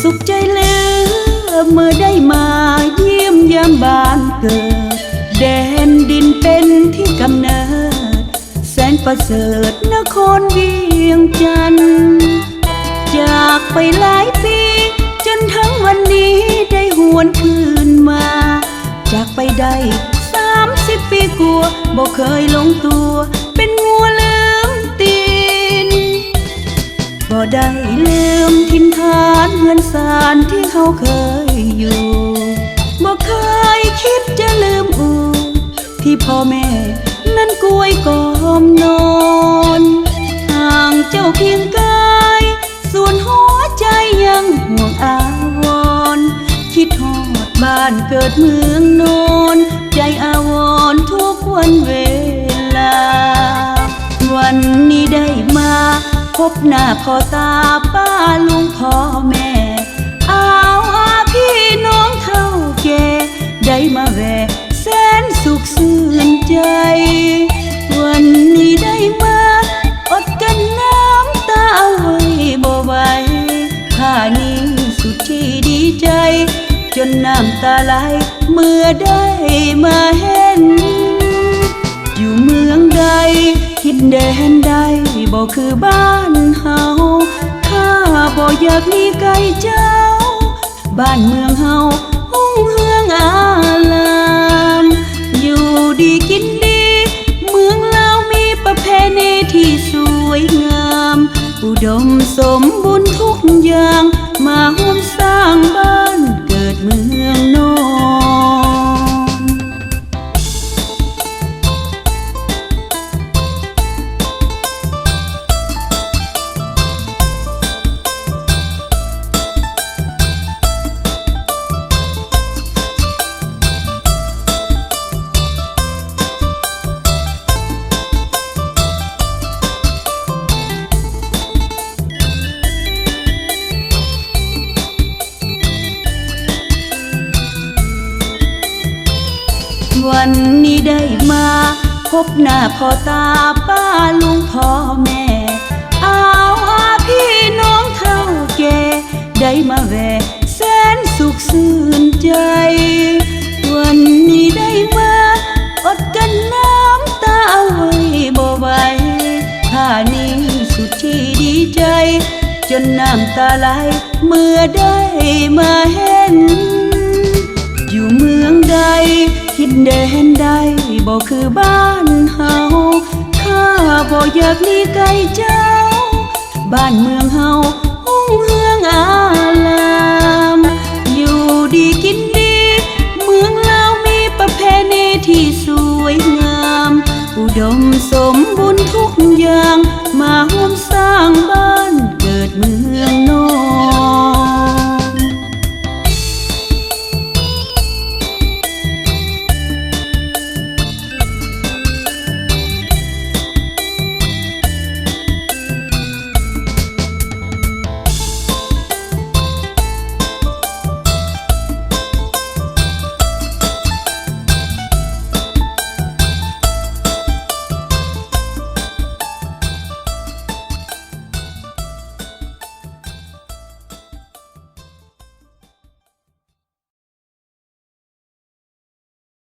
สุขใจเหลือเมื่อได้มาเยี่ยมยามบ้านเกิดแดนดินเป็นที่กำเนิดแสนประเสริฐนครเวียงจันทร์จากไปหลายปีจนทั้งวันนี้ได้หวนคืนมาจากไปได้30 ปีกลัวบ่เคยลงตัวเป็นงัวลืมตีนบ่ได้ลืมถิ่นฐานเฮือนศาลที่เขาเคยอยู่บ่เคยคิดจะลืมอู่ที่พ่อแม่นั้นกวยกอมนอนห่างเจ้าเพียงกายส่วนหัวใจยังห่วงอาวรณ์คิดฮอดบ้านเกิดเมืองนอนใจอาวรณ์ทุกวันเวลาวันนี้ได้มาพบหน้าพ่อตาป้าลุงพ่อแม่อาพี่น้องเฒ่าแก่ได้มาแวะแสนสุขสื่นใจวันนี้ได้มาอดกันน้ำตาเอาไว้บ่ไหวข้านี้สุดที่ดีใจจนน้ำตาไหลเมื่อได้มาเห็นอยู่เมืองใดทิศแดนใดบ่คือบ้านเฮาข้าบ่อยากหนีไกลเจ้าบ้านเมืองเฮาหุ่งเฮืองอารามอยู่ดีกินดีเมืองเรามีประเพณีที่สวยงามอุดมสมบูรณ์ทุกอย่างมาร่วมสร้างบ้านเกิดเมืองนอนวันนี้ได้มาพบหน้าพ่อตาป้าลุงพ่อแม่อาพี่น้องเฒ่าแก่ได้มาแวะแสนสุขสื่นใจวันนี้ได้มาอดกันน้ำตาเอาไว้บ่ไหวข้านี้สุดที่ดีใจจนน้ำตาไหลเมื่อได้มาเห็นอยู่เมืองใดทิศแดนใดบ่คือบ้านเฮาข้าบ่อยากหนีไกลเจ้าบ้านเมืองเฮาหุ่งเฮืองอารามอยู่ดีกินดีเมืองเรามีประเพณีที่สวยงามอุดมสมบูรณ์ทุกอย่างมาร่วม